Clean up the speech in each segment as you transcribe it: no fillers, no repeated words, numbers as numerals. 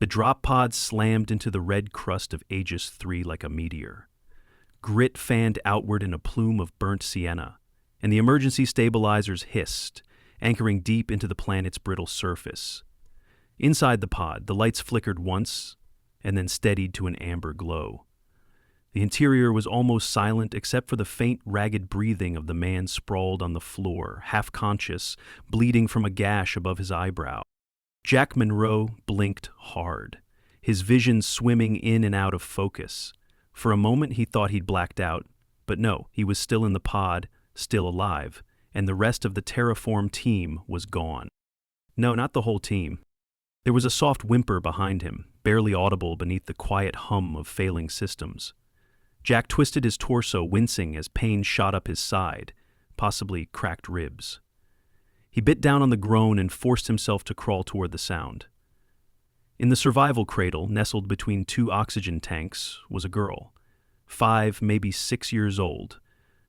The drop pod slammed into the red crust of Aegis 3 like a meteor. Grit fanned outward in a plume of burnt sienna, and the emergency stabilizers hissed, anchoring deep into the planet's brittle surface. Inside the pod, the lights flickered once and then steadied to an amber glow. The interior was almost silent except for the faint, ragged breathing of the man sprawled on the floor, half-conscious, bleeding from a gash above his eyebrow. Jack Monroe blinked hard, his vision swimming in and out of focus. For a moment he thought he'd blacked out, but no, he was still in the pod, still alive, and the rest of the terraform team was gone. No, not the whole team. There was a soft whimper behind him, barely audible beneath the quiet hum of failing systems. Jack twisted his torso, wincing as pain shot up his side, possibly cracked ribs. He bit down on the groan and forced himself to crawl toward the sound. In the survival cradle, nestled between two oxygen tanks, was a girl, 5, maybe 6 years old.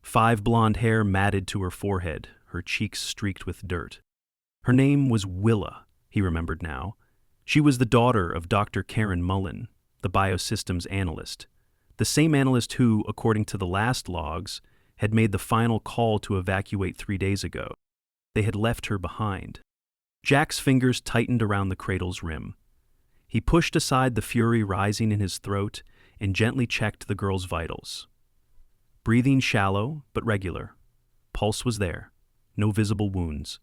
5 blonde hair matted to her forehead, her cheeks streaked with dirt. Her name was Willa, he remembered now. She was the daughter of Dr. Karen Mullen, the biosystems analyst, the same analyst who, according to the last logs, had made the final call to evacuate 3 days ago. They had left her behind. Jack's fingers tightened around the cradle's rim. He pushed aside the fury rising in his throat and gently checked the girl's vitals. Breathing shallow, but regular. Pulse was there. No visible wounds.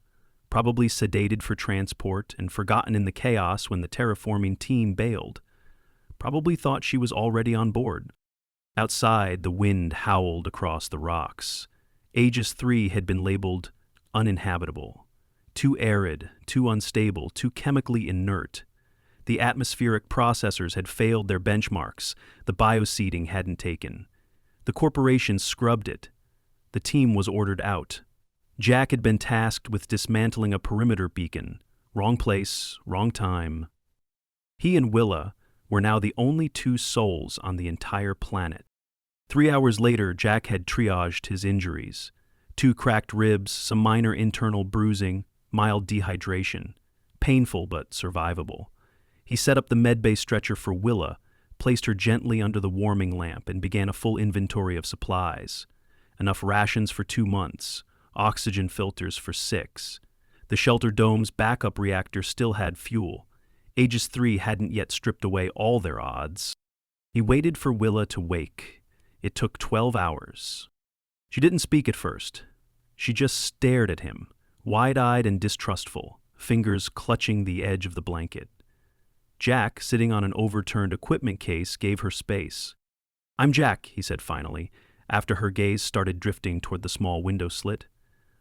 Probably sedated for transport and forgotten in the chaos when the terraforming team bailed. Probably thought she was already on board. Outside, the wind howled across the rocks. Aegis 3 had been labeled uninhabitable. Too arid, too unstable, too chemically inert. The atmospheric processors had failed their benchmarks. The bioseeding hadn't taken. The corporation scrubbed it. The team was ordered out. Jack had been tasked with dismantling a perimeter beacon. Wrong place, wrong time. He and Willa were now the only 2 souls on the entire planet. 3 hours later, Jack had triaged his injuries. 2 cracked ribs, some minor internal bruising, mild dehydration. Painful but survivable. He set up the medbay stretcher for Willa, placed her gently under the warming lamp, and began a full inventory of supplies. Enough rations for 2 months, oxygen filters for 6. The shelter dome's backup reactor still had fuel. Aegis 3 hadn't yet stripped away all their odds. He waited for Willa to wake. It took 12 hours. She didn't speak at first. She just stared at him, wide-eyed and distrustful, fingers clutching the edge of the blanket. Jack, sitting on an overturned equipment case, gave her space. "I'm Jack," he said finally, after her gaze started drifting toward the small window slit.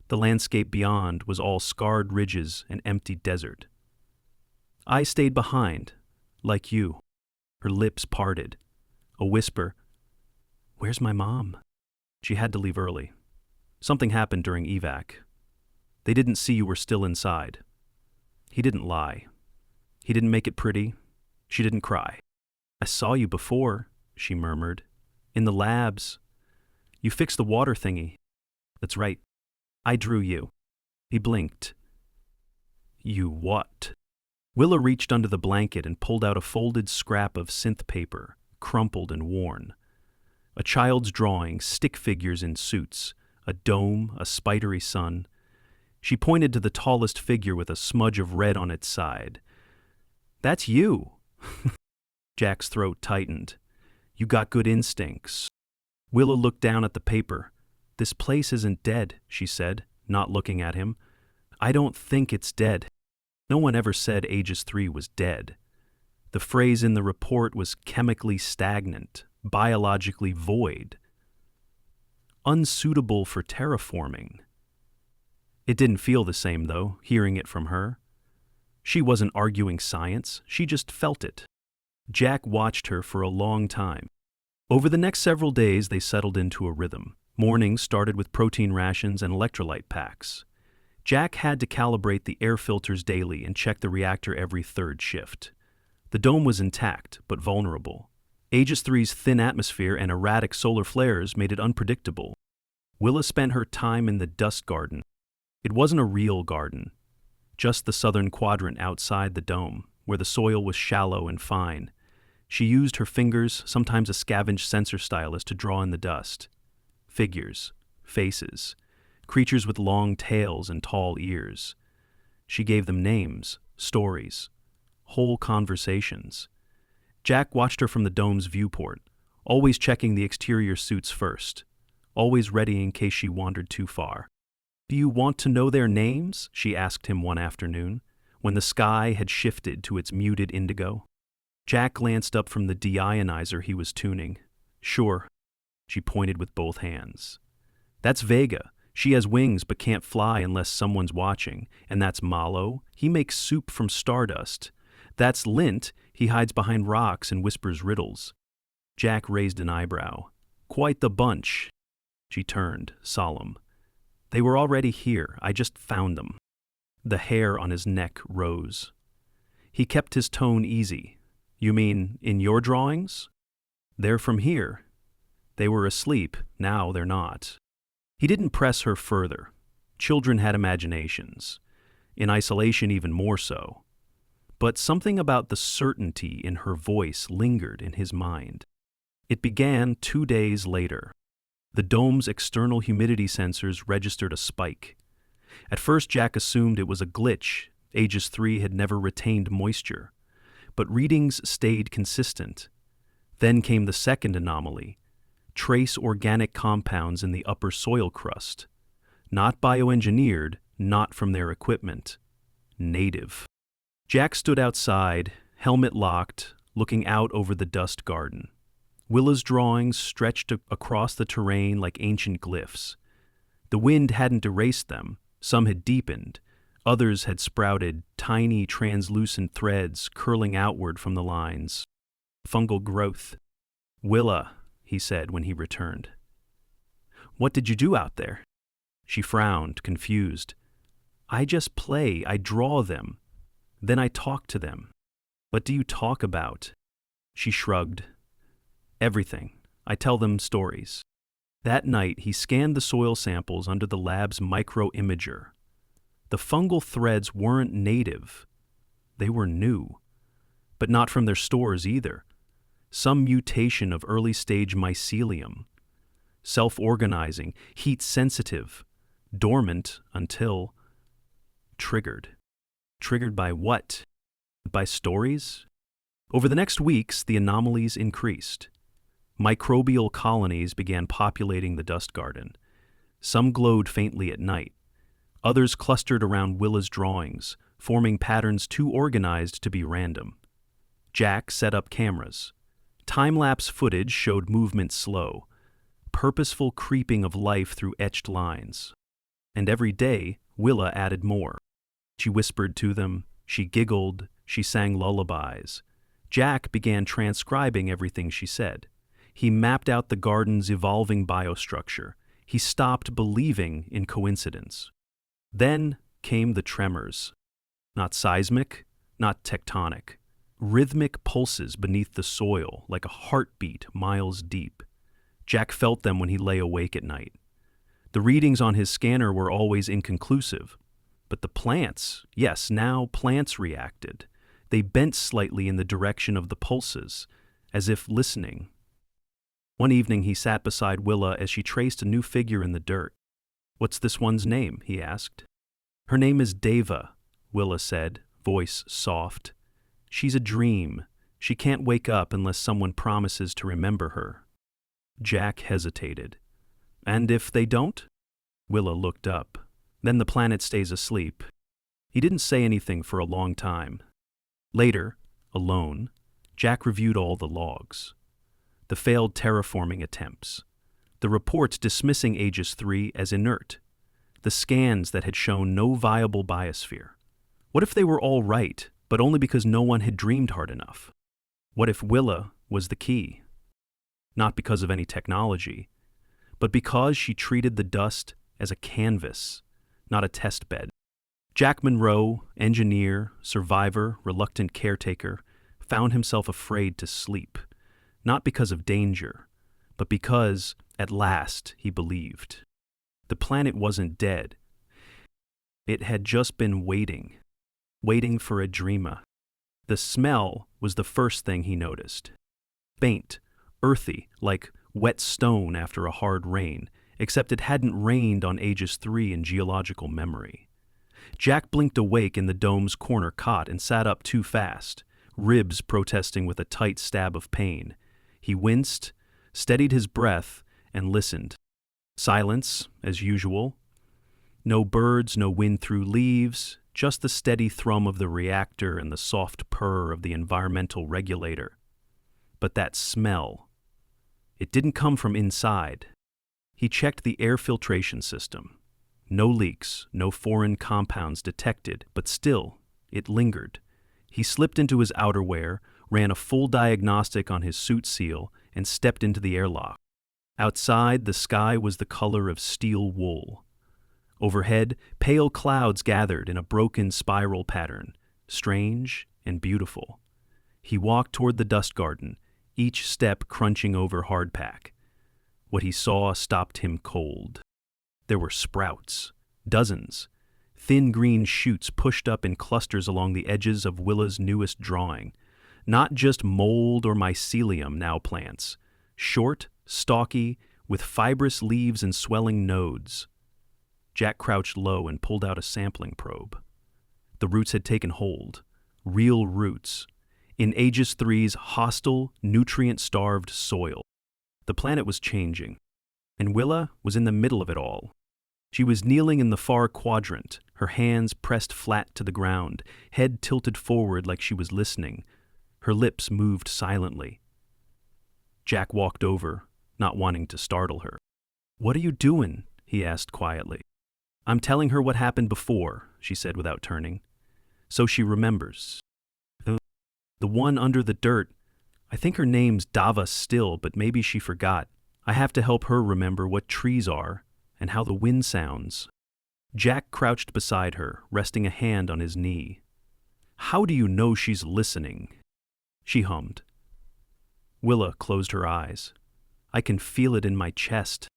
The landscape beyond was all scarred ridges and empty desert. "I stayed behind, like you." Her lips parted. A whisper, "Where's my mom?" She had to leave early. Something happened during evac. They didn't see you were still inside. He didn't lie. He didn't make it pretty. She didn't cry. "I saw you before," she murmured. "In the labs. You fixed the water thingy." "That's right. I drew you." He blinked. "You what?" Willa reached under the blanket and pulled out a folded scrap of synth paper, crumpled and worn. A child's drawing, stick figures in suits, a dome, a spidery sun. She pointed to the tallest figure with a smudge of red on its side. "That's you." Jack's throat tightened. "You got good instincts." Willa looked down at the paper. "This place isn't dead," she said, not looking at him. "I don't think it's dead." No one ever said Aegis 3 was dead. The phrase in the report was chemically stagnant, biologically void, unsuitable for terraforming. It didn't feel the same, though, hearing it from her. She wasn't arguing science, she just felt it. Jack watched her for a long time. Over the next several days, they settled into a rhythm. Mornings started with protein rations and electrolyte packs. Jack had to calibrate the air filters daily and check the reactor every 3rd shift. The dome was intact, but vulnerable. Aegis 3's thin atmosphere and erratic solar flares made it unpredictable. Willa spent her time in the dust garden. It wasn't a real garden, just the southern quadrant outside the dome, where the soil was shallow and fine. She used her fingers, sometimes a scavenged sensor stylus, to draw in the dust. Figures, faces, creatures with long tails and tall ears. She gave them names, stories, whole conversations. Jack watched her from the dome's viewport, always checking the exterior suits first, always ready in case she wandered too far. "Do you want to know their names?" she asked him one afternoon, when the sky had shifted to its muted indigo. Jack glanced up from the deionizer he was tuning. "Sure." She pointed with both hands. "That's Vega. She has wings but can't fly unless someone's watching. And that's Malo. He makes soup from stardust. That's Lint. He hides behind rocks and whispers riddles." Jack raised an eyebrow. "Quite the bunch." She turned, solemn. "They were already here. I just found them." The hair on his neck rose. He kept his tone easy. "You mean, in your drawings?" "They're from here. They were asleep. Now they're not." He didn't press her further. Children had imaginations. In isolation, even more so. But something about the certainty in her voice lingered in his mind. It began 2 days later. The dome's external humidity sensors registered a spike. At first, Jack assumed it was a glitch. Aegis 3 had never retained moisture. But readings stayed consistent. Then came the second anomaly: trace organic compounds in the upper soil crust. Not bioengineered, not from their equipment. Native. Jack stood outside, helmet locked, looking out over the dust garden. Willa's drawings stretched across the terrain like ancient glyphs. The wind hadn't erased them. Some had deepened. Others had sprouted tiny, translucent threads curling outward from the lines. Fungal growth. "Willa," he said when he returned. "What did you do out there?" She frowned, confused. "I just play. I draw them. Then I talk to them." "What do you talk about?" She shrugged. "Everything. I tell them stories." That night, he scanned the soil samples under the lab's micro-imager. The fungal threads weren't native. They were new. But not from their stores either. Some mutation of early-stage mycelium. Self-organizing, heat-sensitive, dormant until triggered. Triggered by what? By stories? Over the next weeks, the anomalies increased. Microbial colonies began populating the dust garden. Some glowed faintly at night. Others clustered around Willa's drawings, forming patterns too organized to be random. Jack set up cameras. Time-lapse footage showed movement slow, purposeful creeping of life through etched lines. And every day, Willa added more. She whispered to them, she giggled, she sang lullabies. Jack began transcribing everything she said. He mapped out the garden's evolving biostructure. He stopped believing in coincidence. Then came the tremors. Not seismic, not tectonic. Rhythmic pulses beneath the soil, like a heartbeat miles deep. Jack felt them when he lay awake at night. The readings on his scanner were always inconclusive. But the plants, yes, now plants reacted. They bent slightly in the direction of the pulses, as if listening. One evening he sat beside Willa as she traced a new figure in the dirt. "What's this one's name?" he asked. "Her name is Deva," Willa said, voice soft. "She's a dream. She can't wake up unless someone promises to remember her." Jack hesitated. "And if they don't?" Willa looked up. "Then the planet stays asleep." He didn't say anything for a long time. Later, alone, Jack reviewed all the logs. The failed terraforming attempts. The reports dismissing Aegis 3 as inert. The scans that had shown no viable biosphere. What if they were all right, but only because no one had dreamed hard enough? What if Willa was the key? Not because of any technology, but because she treated the dust as a canvas, not a test bed. Jack Monroe, engineer, survivor, reluctant caretaker, found himself afraid to sleep, not because of danger, but because, at last, he believed. The planet wasn't dead. It had just been waiting for a dreamer. The smell was the first thing he noticed. Faint, earthy, like wet stone after a hard rain, except it hadn't rained on Aegis III in geological memory. Jack blinked awake in the dome's corner cot and sat up too fast, ribs protesting with a tight stab of pain. He winced, steadied his breath, and listened. Silence, as usual. No birds, no wind through leaves, just the steady thrum of the reactor and the soft purr of the environmental regulator. But that smell, it didn't come from inside. He checked the air filtration system. No leaks, no foreign compounds detected, but still, it lingered. He slipped into his outerwear, ran a full diagnostic on his suit seal, and stepped into the airlock. Outside, the sky was the color of steel wool. Overhead, pale clouds gathered in a broken spiral pattern, strange and beautiful. He walked toward the dust garden, each step crunching over hardpack. What he saw stopped him cold. There were sprouts, dozens, thin green shoots pushed up in clusters along the edges of Willa's newest drawing. Not just mold or mycelium now plants, short, stalky, with fibrous leaves and swelling nodes. Jack crouched low and pulled out a sampling probe. The roots had taken hold, real roots, in Aegis III's hostile, nutrient-starved soil. The planet was changing, and Willa was in the middle of it all. She was kneeling in the far quadrant, her hands pressed flat to the ground, head tilted forward like she was listening. Her lips moved silently. Jack walked over, not wanting to startle her. "What are you doing?" he asked quietly. "I'm telling her what happened before," she said without turning. "So she remembers. The one under the dirt, I think her name's Dava still, but maybe she forgot. I have to help her remember what trees are and how the wind sounds." Jack crouched beside her, resting a hand on his knee. "How do you know she's listening?" She hummed. Willa closed her eyes. "I can feel it in my chest."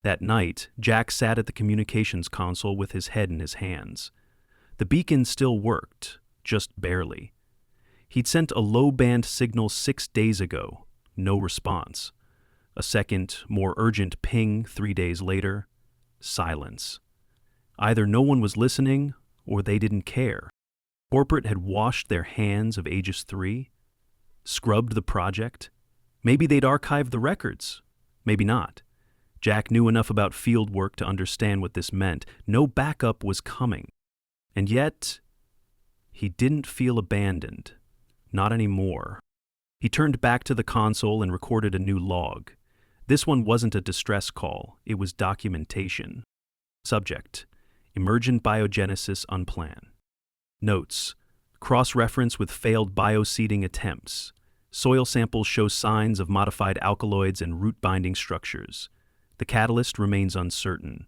That night, Jack sat at the communications console with his head in his hands. The beacon still worked, just barely. He'd sent a low-band signal 6 days ago, no response. A second, more urgent ping 3 days later, silence. Either no one was listening, or they didn't care. Corporate had washed their hands of Aegis III, scrubbed the project. Maybe they'd archived the records. Maybe not. Jack knew enough about field work to understand what this meant. No backup was coming. And yet, he didn't feel abandoned. Not anymore. He turned back to the console and recorded a new log. This one wasn't a distress call, it was documentation. Subject: Emergent biogenesis unplanned. Notes: cross-reference with failed bioseeding attempts. Soil samples show signs of modified alkaloids and root-binding structures. The catalyst remains uncertain.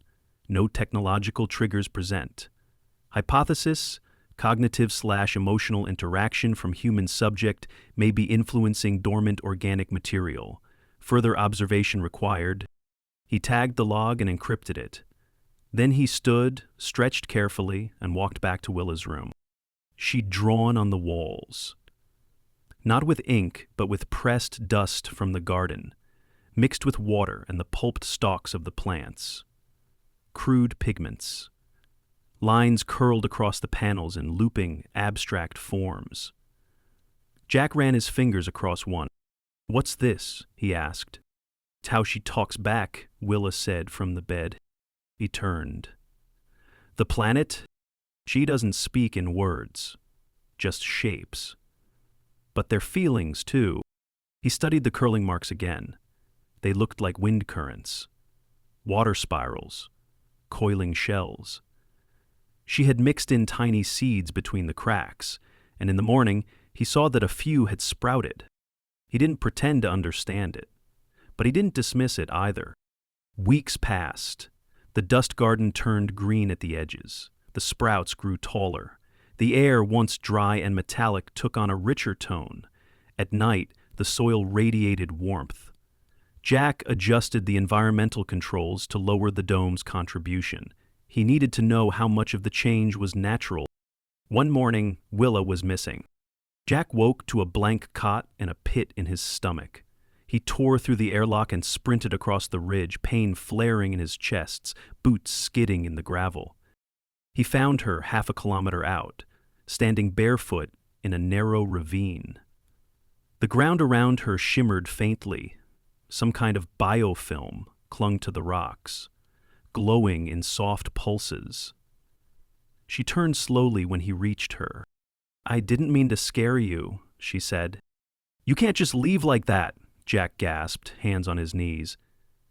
No technological triggers present. Hypothesis: cognitive/emotional interaction from human subject may be influencing dormant organic material. Further observation required. He tagged the log and encrypted it. Then he stood, stretched carefully, and walked back to Willa's room. She'd drawn on the walls. Not with ink, but with pressed dust from the garden, mixed with water and the pulped stalks of the plants. Crude pigments. Lines curled across the panels in looping, abstract forms. Jack ran his fingers across one. "What's this?" he asked. "It's how she talks back," Willa said from the bed. He turned. "The planet? She doesn't speak in words, just shapes. But their feelings, too." He studied the curling marks again. They looked like wind currents, water spirals, coiling shells. She had mixed in tiny seeds between the cracks, and in the morning he saw that a few had sprouted. He didn't pretend to understand it, but he didn't dismiss it either. Weeks passed. The dust garden turned green at the edges. The sprouts grew taller. The air, once dry and metallic, took on a richer tone. At night, the soil radiated warmth. Jack adjusted the environmental controls to lower the dome's contribution. He needed to know how much of the change was natural. One morning, Willa was missing. Jack woke to a blank cot and a pit in his stomach. He tore through the airlock and sprinted across the ridge, pain flaring in his chest, boots skidding in the gravel. He found her half a kilometer out, standing barefoot in a narrow ravine. The ground around her shimmered faintly. Some kind of biofilm clung to the rocks, glowing in soft pulses. She turned slowly when he reached her. "I didn't mean to scare you," she said. "You can't just leave like that," Jack gasped, hands on his knees.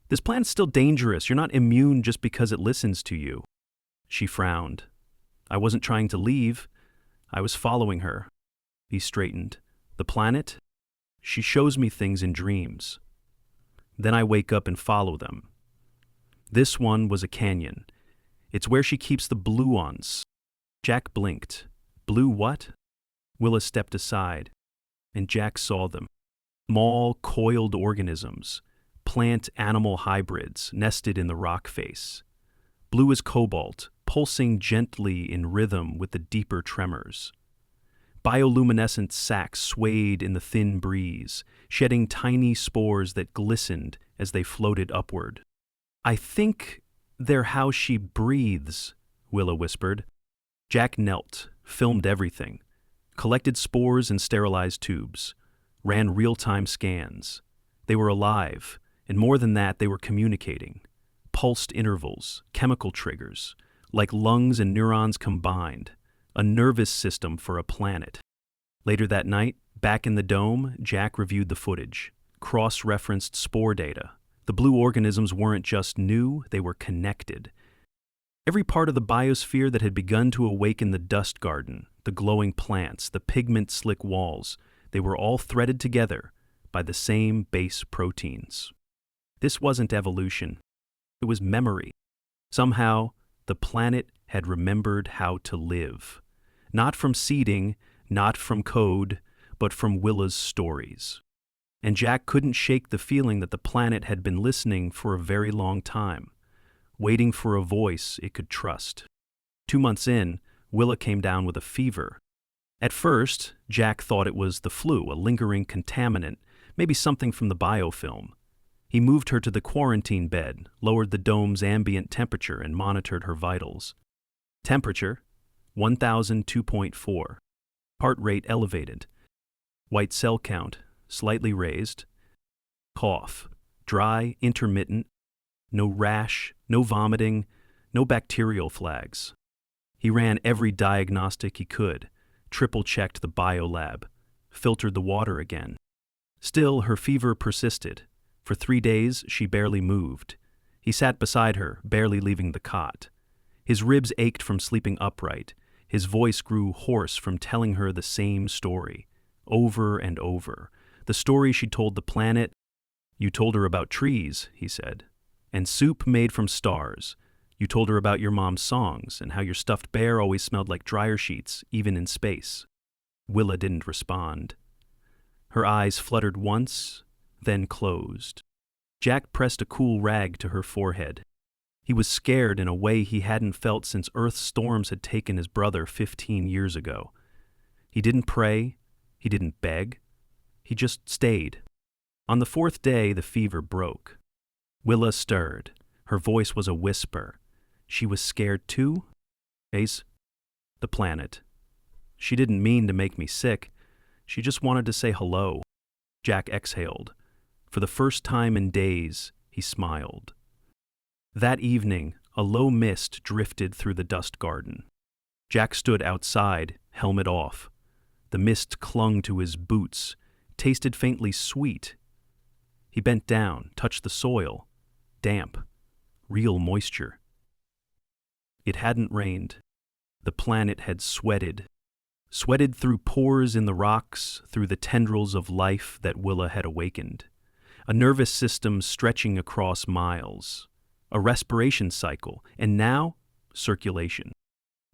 "This planet's still dangerous. You're not immune just because it listens to you." She frowned. "I wasn't trying to leave. I was following her." He straightened. "The planet? She shows me things in dreams. Then I wake up and follow them. This one was a canyon. It's where she keeps the blue ones." Jack blinked. "Blue what?" Willa stepped aside, and Jack saw them. Small, coiled organisms, plant-animal hybrids nested in the rock face. Blue as cobalt, pulsing gently in rhythm with the deeper tremors. Bioluminescent sacs swayed in the thin breeze, shedding tiny spores that glistened as they floated upward. "I think they're how she breathes," Willa whispered. Jack knelt, filmed everything, collected spores in sterilized tubes, ran real-time scans. They were alive, and more than that, they were communicating. Pulsed intervals, chemical triggers, like lungs and neurons combined, a nervous system for a planet. Later that night, back in the dome, Jack reviewed the footage, cross-referenced spore data. The blue organisms weren't just new, they were connected. Every part of the biosphere that had begun to awaken the dust garden, the glowing plants, the pigment-slick walls, they were all threaded together by the same base proteins. This wasn't evolution. It was memory. Somehow, the planet had remembered how to live. Not from seeding, not from code, but from Willa's stories. And Jack couldn't shake the feeling that the planet had been listening for a very long time, waiting for a voice it could trust. 2 months in, Willa came down with a fever. At first, Jack thought it was the flu, a lingering contaminant, maybe something from the biofilm. He moved her to the quarantine bed, lowered the dome's ambient temperature, and monitored her vitals. Temperature, 1002.4. Heart rate elevated. White cell count, slightly raised. Cough, dry, intermittent. No rash, no vomiting, no bacterial flags. He ran every diagnostic he could, triple-checked the biolab, filtered the water again. Still, her fever persisted. For 3 days, she barely moved. He sat beside her, barely leaving the cot. His ribs ached from sleeping upright. His voice grew hoarse from telling her the same story, over and over. The story she told the planet. "You told her about trees," he said, "and soup made from stars. You told her about your mom's songs and how your stuffed bear always smelled like dryer sheets, even in space." Willa didn't respond. Her eyes fluttered once, then closed. Jack pressed a cool rag to her forehead. He was scared in a way he hadn't felt since Earth's storms had taken his brother 15 years ago. He didn't pray, he didn't beg, he just stayed. On the 4th day, the fever broke. Willa stirred. Her voice was a whisper. She was scared too? Ace? The planet. She didn't mean to make me sick. She just wanted to say hello. Jack exhaled. For the first time in days, he smiled. That evening, a low mist drifted through the dust garden. Jack stood outside, helmet off. The mist clung to his boots, tasted faintly sweet. He bent down, touched the soil. Damp. Real moisture. It hadn't rained. The planet had sweated. Sweated through pores in the rocks, through the tendrils of life that Willa had awakened. A nervous system stretching across miles. A respiration cycle, and now, circulation.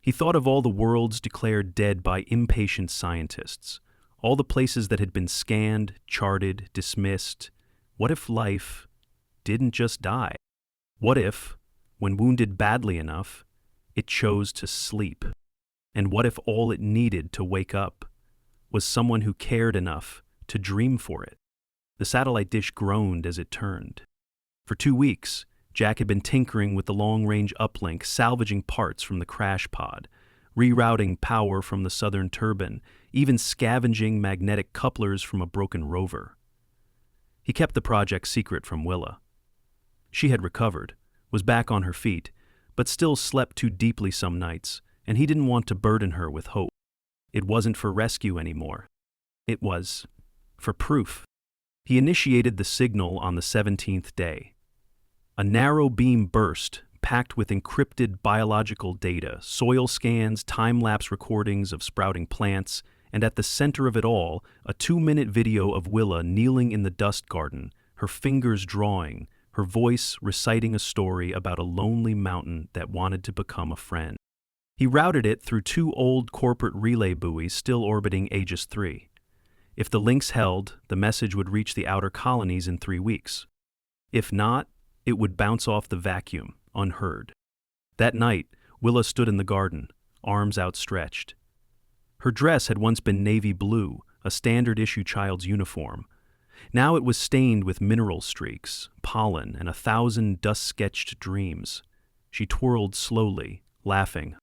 He thought of all the worlds declared dead by impatient scientists, all the places that had been scanned, charted, dismissed. What if life didn't just die? What if, when wounded badly enough, it chose to sleep? And what if all it needed to wake up was someone who cared enough to dream for it. The satellite dish groaned as it turned. For 2 weeks, Jack had been tinkering with the long-range uplink, salvaging parts from the crash pod, rerouting power from the southern turbine, even scavenging magnetic couplers from a broken rover. He kept the project secret from Willa. She had recovered, was back on her feet, but still slept too deeply some nights, and he didn't want to burden her with hope. It wasn't for rescue anymore. It was for proof. He initiated the signal on the 17th day. A narrow beam burst, packed with encrypted biological data, soil scans, time-lapse recordings of sprouting plants, and at the center of it all, a 2-minute video of Willa kneeling in the dust garden, her fingers drawing, her voice reciting a story about a lonely mountain that wanted to become a friend. He routed it through 2 old corporate relay buoys still orbiting Aegis 3. If the links held, the message would reach the outer colonies in 3 weeks. If not, it would bounce off the vacuum, unheard. That night, Willa stood in the garden, arms outstretched. Her dress had once been navy blue, a standard-issue child's uniform. Now it was stained with mineral streaks, pollen, and 1,000 dust-sketched dreams. She twirled slowly, laughing.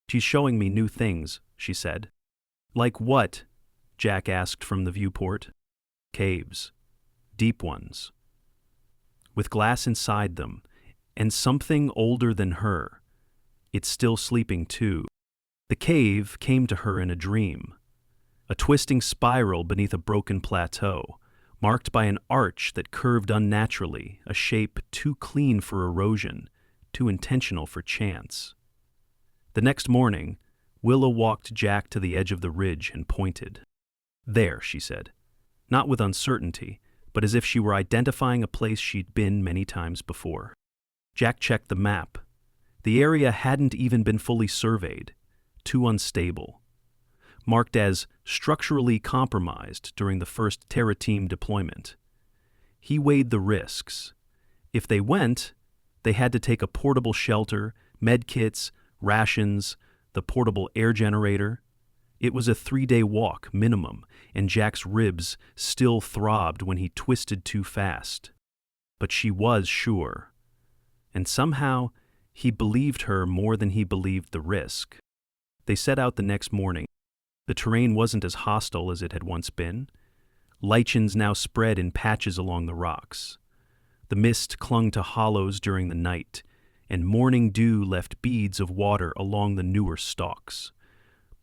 "She's showing me new things," she said. "Like what?" Jack asked from the viewport. "Caves. Deep ones. With glass inside them, and something older than her. It's still sleeping too." The cave came to her in a dream. A twisting spiral beneath a broken plateau, marked by an arch that curved unnaturally, a shape too clean for erosion, too intentional for chance. The next morning, Willa walked Jack to the edge of the ridge and pointed. "There," she said, not with uncertainty, but as if she were identifying a place she'd been many times before. Jack checked the map. The area hadn't even been fully surveyed, too unstable. Marked as structurally compromised during the first Terra Team deployment. He weighed the risks. If they went, they had to take a portable shelter, medkits, rations, the portable air generator. It was a 3-day walk minimum, and Jack's ribs still throbbed when he twisted too fast. But she was sure. And somehow, he believed her more than he believed the risk. They set out the next morning. The terrain wasn't as hostile as it had once been. Lichens now spread in patches along the rocks. The mist clung to hollows during the night, and morning dew left beads of water along the newer stalks.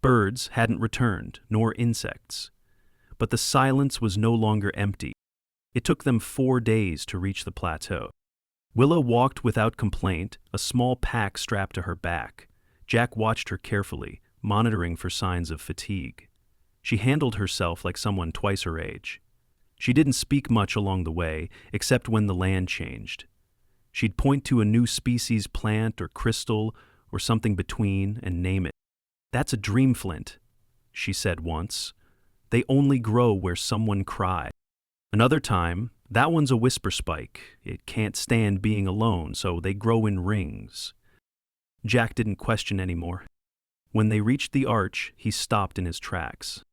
Birds hadn't returned, nor insects. But the silence was no longer empty. It took them 4 days to reach the plateau. Willa walked without complaint, a small pack strapped to her back. Jack watched her carefully, monitoring for signs of fatigue. She handled herself like someone twice her age. She didn't speak much along the way, except when the land changed. She'd point to a new species plant or crystal or something between and name it. "That's a dream flint," she said once. "They only grow where someone cried." Another time, "That one's a whisper spike. It can't stand being alone, so they grow in rings." Jack didn't question anymore. When they reached the arch, he stopped in his tracks.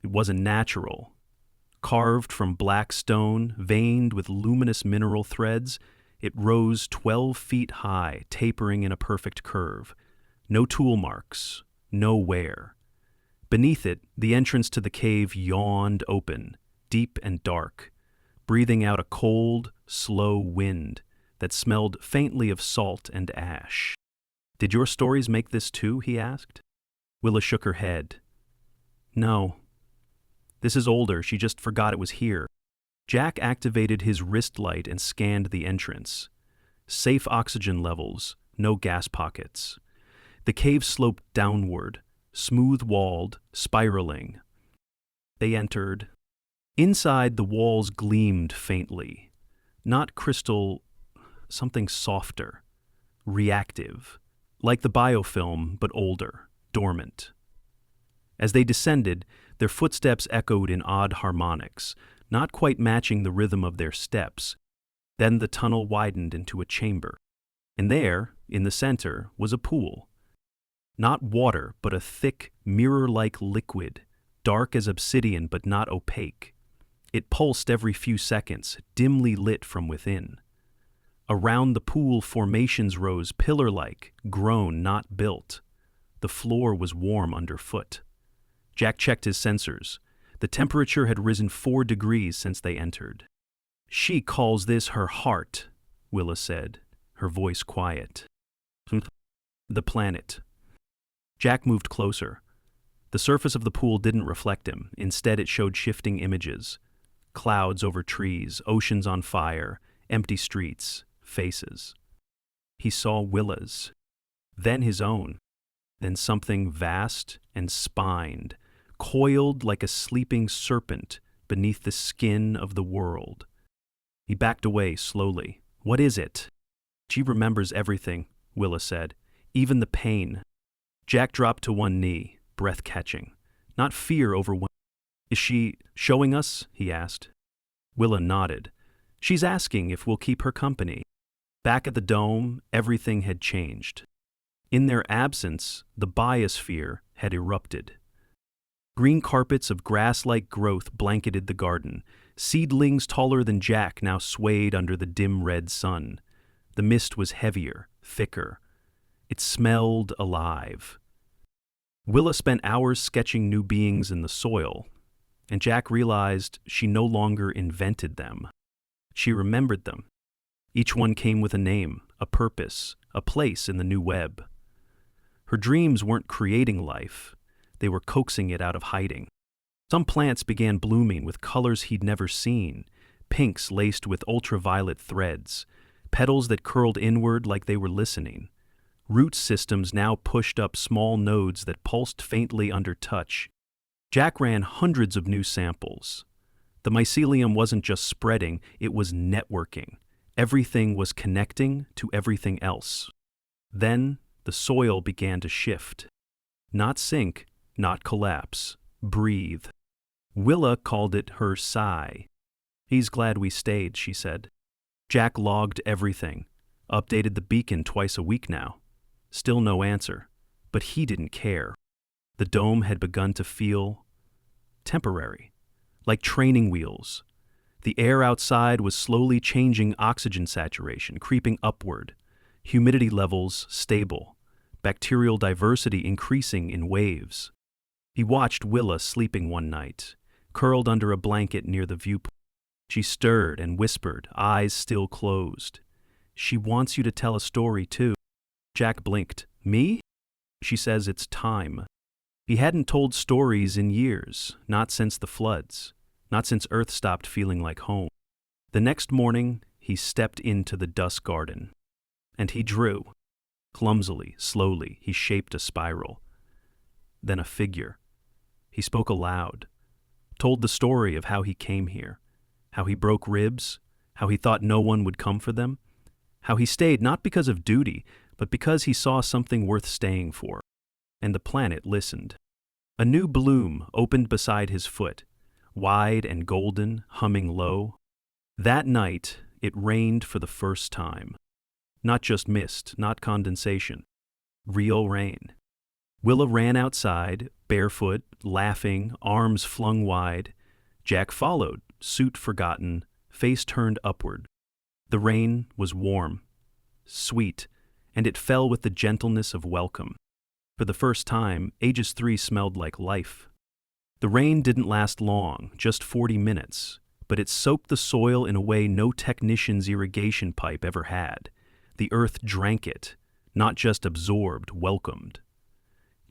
It wasn't natural. Carved from black stone, veined with luminous mineral threads, it rose 12 feet high, tapering in a perfect curve. No tool marks, no wear. Beneath it, the entrance to the cave yawned open, deep and dark, breathing out a cold, slow wind that smelled faintly of salt and ash. "Did your stories make this too?" he asked. Willa shook her head. "No. This is older, she just forgot it was here." Jack activated his wrist light and scanned the entrance. Safe oxygen levels, no gas pockets. The cave sloped downward, smooth-walled, spiraling. They entered. Inside, the walls gleamed faintly. Not crystal, something softer, reactive, like the biofilm, but older, dormant. As they descended, their footsteps echoed in odd harmonics, not quite matching the rhythm of their steps. Then the tunnel widened into a chamber, and there, in the center, was a pool. Not water, but a thick, mirror-like liquid, dark as obsidian but not opaque. It pulsed every few seconds, dimly lit from within. Around the pool, formations rose pillar-like, grown, not built. The floor was warm underfoot. Jack checked his sensors. The temperature had risen 4 degrees since they entered. "She calls this her heart," Willa said, her voice quiet. "The planet." Jack moved closer. The surface of the pool didn't reflect him. Instead, it showed shifting images. Clouds over trees, oceans on fire, empty streets, faces. He saw Willa's, then his own, then something vast and spined, coiled like a sleeping serpent beneath the skin of the world. He backed away slowly. "What is it?" "She remembers everything," Willa said, "even the pain." Jack dropped to one knee, breath catching. Not fear overwhelmed. "Is she showing us?" he asked. Willa nodded. "She's asking if we'll keep her company." Back at the dome, everything had changed. In their absence, the biosphere had erupted. Green carpets of grass-like growth blanketed the garden. Seedlings taller than Jack now swayed under the dim red sun. The mist was heavier, thicker. It smelled alive. Willa spent hours sketching new beings in the soil, and Jack realized she no longer invented them. She remembered them. Each one came with a name, a purpose, a place in the new web. Her dreams weren't creating life. They were coaxing it out of hiding. Some plants began blooming with colors he'd never seen, pinks laced with ultraviolet threads, petals that curled inward like they were listening. Root systems now pushed up small nodes that pulsed faintly under touch. Jack ran hundreds of new samples. The mycelium wasn't just spreading, it was networking. Everything was connecting to everything else. Then the soil began to shift. Not sink, not collapse. Breathe. Willa called it her sigh. "He's glad we stayed," she said. Jack logged everything, updated the beacon twice a week now. Still no answer, but he didn't care. The dome had begun to feel temporary, like training wheels. The air outside was slowly changing oxygen saturation, creeping upward, humidity levels stable, bacterial diversity increasing in waves. He watched Willa sleeping one night, curled under a blanket near the viewpoint. She stirred and whispered, eyes still closed. "She wants you to tell a story, too." Jack blinked. "Me?" "She says it's time." He hadn't told stories in years, not since the floods, not since Earth stopped feeling like home. The next morning, he stepped into the dusk garden. And he drew. Clumsily, slowly, he shaped a spiral. Then a figure. He spoke aloud, told the story of how he came here, how he broke ribs, how he thought no one would come for them, how he stayed not because of duty, but because he saw something worth staying for. And the planet listened. A new bloom opened beside his foot, wide and golden, humming low. That night, it rained for the first time. Not just mist, not condensation. Real rain. Willa ran outside, barefoot, laughing, arms flung wide. Jack followed, suit forgotten, face turned upward. The rain was warm, sweet, and it fell with the gentleness of welcome. For the first time, Aegis 3 smelled like life. The rain didn't last long, just 40 minutes, but it soaked the soil in a way no technician's irrigation pipe ever had. The earth drank it, not just absorbed, welcomed.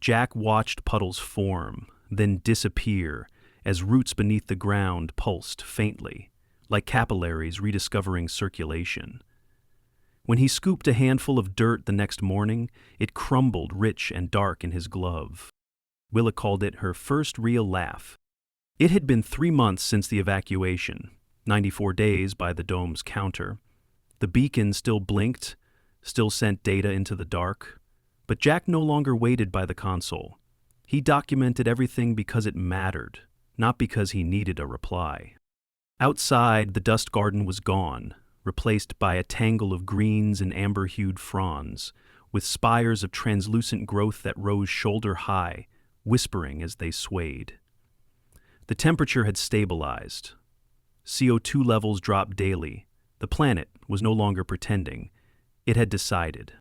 Jack watched puddles form, then disappear, as roots beneath the ground pulsed faintly, like capillaries rediscovering circulation. When he scooped a handful of dirt the next morning, it crumbled rich and dark in his glove. Willa called it her first real laugh. It had been 3 months since the evacuation, 94 days by the dome's counter. The beacon still blinked, still sent data into the dark, but Jack no longer waited by the console. He documented everything because it mattered, not because he needed a reply. Outside, the dust garden was gone, replaced by a tangle of greens and amber-hued fronds, with spires of translucent growth that rose shoulder-high, whispering as they swayed. The temperature had stabilized. CO2 levels dropped daily. The planet was no longer pretending. It had decided.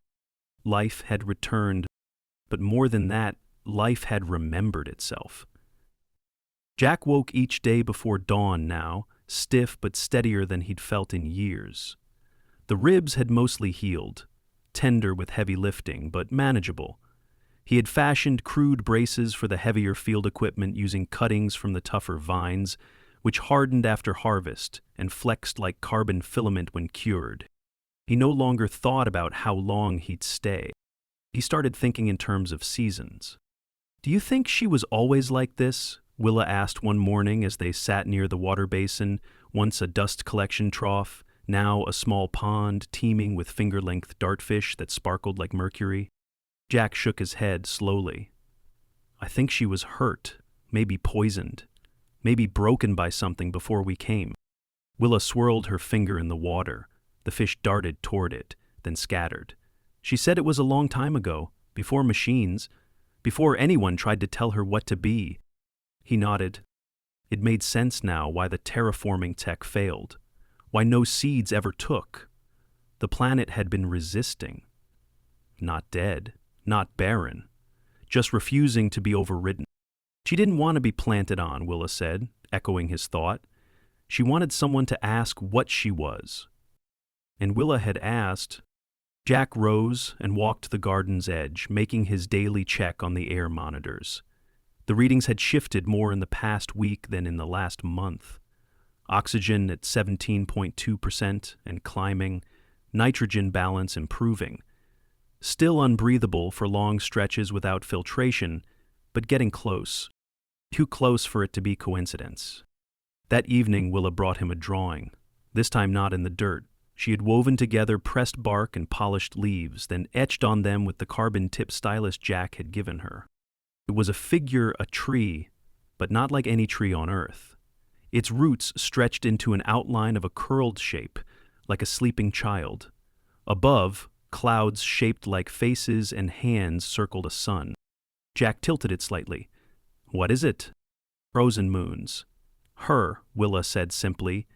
Life had returned, but more than that, life had remembered itself. Jack woke each day before dawn now, stiff but steadier than he'd felt in years. The ribs had mostly healed, tender with heavy lifting, but manageable. He had fashioned crude braces for the heavier field equipment using cuttings from the tougher vines, which hardened after harvest and flexed like carbon filament when cured. He no longer thought about how long he'd stay. He started thinking in terms of seasons. "Do you think she was always like this?" Willa asked one morning as they sat near the water basin, once a dust collection trough, now a small pond teeming with finger-length dartfish that sparkled like mercury. Jack shook his head slowly. "I think she was hurt, maybe poisoned, maybe broken by something before we came." Willa swirled her finger in the water. The fish darted toward it, then scattered. "She said it was a long time ago, before machines, before anyone tried to tell her what to be." He nodded. It made sense now why the terraforming tech failed, why no seeds ever took. The planet had been resisting. Not dead, not barren, just refusing to be overridden. She didn't want to be planted on, Willa said, echoing his thought. She wanted someone to ask what she was. And Willa had asked. Jack rose and walked to the garden's edge, making his daily check on the air monitors. The readings had shifted more in the past week than in the last month. Oxygen at 17.2% and climbing, nitrogen balance improving. Still unbreathable for long stretches without filtration, but getting close. Too close for it to be coincidence. That evening, Willa brought him a drawing, this time not in the dirt. She had woven together pressed bark and polished leaves, then etched on them with the carbon-tip stylus Jack had given her. It was a figure, a tree, but not like any tree on Earth. Its roots stretched into an outline of a curled shape, like a sleeping child. Above, clouds shaped like faces and hands circled a sun. Jack tilted it slightly. "What is it?" "Frozen moons." "Her," Willa said simply.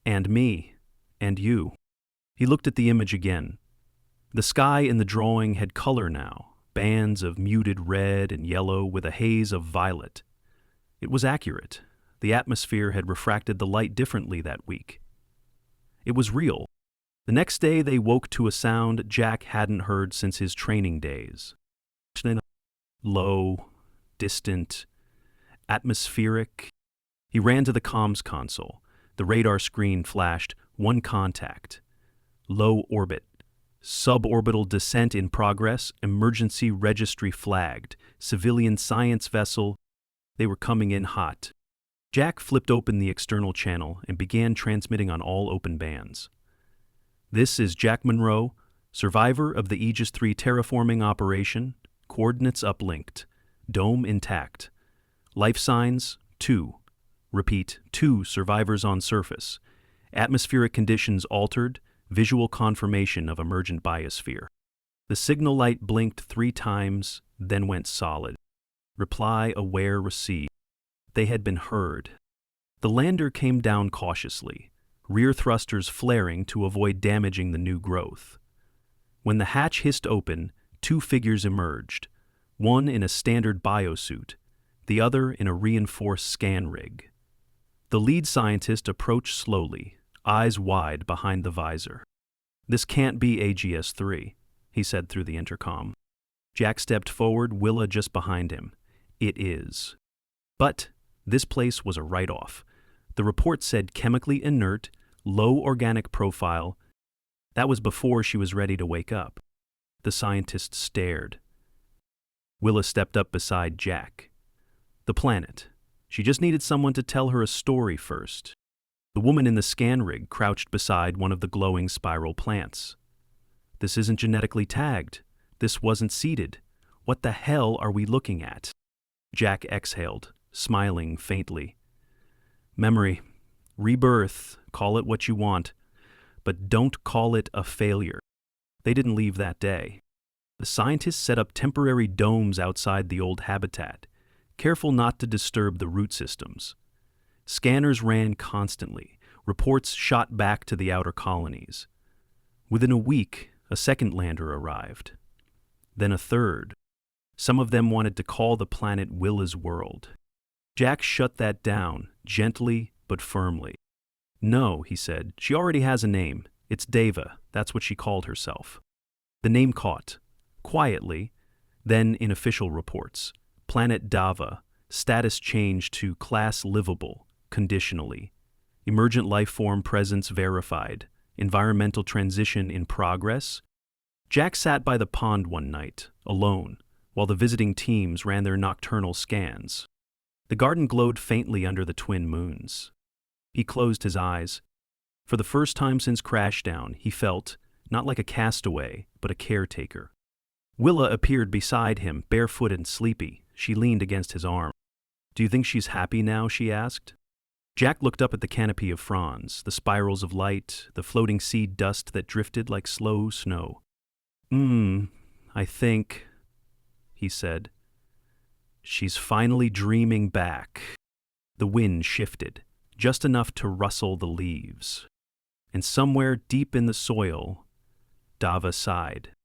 "And me. And you." He looked at the image again. The sky in the drawing had color now. Bands of muted red and yellow with a haze of violet. It was accurate. The atmosphere had refracted the light differently that week. It was real. The next day they woke to a sound Jack hadn't heard since his training days. Low, distant, atmospheric. He ran to the comms console. The radar screen flashed, "One contact. Low orbit. Suborbital descent in progress, emergency registry flagged, civilian science vessel." They were coming in hot. Jack flipped open the external channel and began transmitting on all open bands. "This is Jack Monroe, survivor of the Aegis III terraforming operation, coordinates uplinked, dome intact. Life signs, 2. Repeat, 2 survivors on surface. Atmospheric conditions altered, visual confirmation of emergent biosphere." The signal light blinked 3 times, then went solid. Reply aware received. They had been heard. The lander came down cautiously, rear thrusters flaring to avoid damaging the new growth. When the hatch hissed open, 2 figures emerged, one in a standard biosuit, the other in a reinforced scan rig. The lead scientist approached slowly, eyes wide behind the visor. "This can't be AGS-3, he said through the intercom. Jack stepped forward, Willa just behind him. "It is." But this place was a write-off. The report said chemically inert, low organic profile. That was before she was ready to wake up. The scientist stared. Willa stepped up beside Jack. The planet. She just needed someone to tell her a story first. The woman in the scan rig crouched beside one of the glowing spiral plants. "This isn't genetically tagged. This wasn't seeded. What the hell are we looking at?" Jack exhaled, smiling faintly. "Memory. Rebirth. Call it what you want. But don't call it a failure." They didn't leave that day. The scientists set up temporary domes outside the old habitat, careful not to disturb the root systems. Scanners ran constantly. Reports shot back to the outer colonies. Within a week, a second lander arrived. Then a third. Some of them wanted to call the planet Willa's world. Jack shut that down, gently but firmly. No, he said, she already has a name. It's Deva, that's what she called herself. The name caught. Quietly, then in official reports. Planet Dava, status changed to class livable, conditionally. Emergent life form presence verified. Environmental transition in progress. Jack sat by the pond one night, alone, while the visiting teams ran their nocturnal scans. The garden glowed faintly under the twin moons. He closed his eyes. For the first time since Crashdown, he felt, not like a castaway, but a caretaker. Willa appeared beside him, barefoot and sleepy. She leaned against his arm. "Do you think she's happy now?" she asked. Jack looked up at the canopy of fronds, the spirals of light, the floating seed dust that drifted like slow snow. I think," he said, "she's finally dreaming back." The wind shifted, just enough to rustle the leaves. And somewhere deep in the soil, Dava sighed.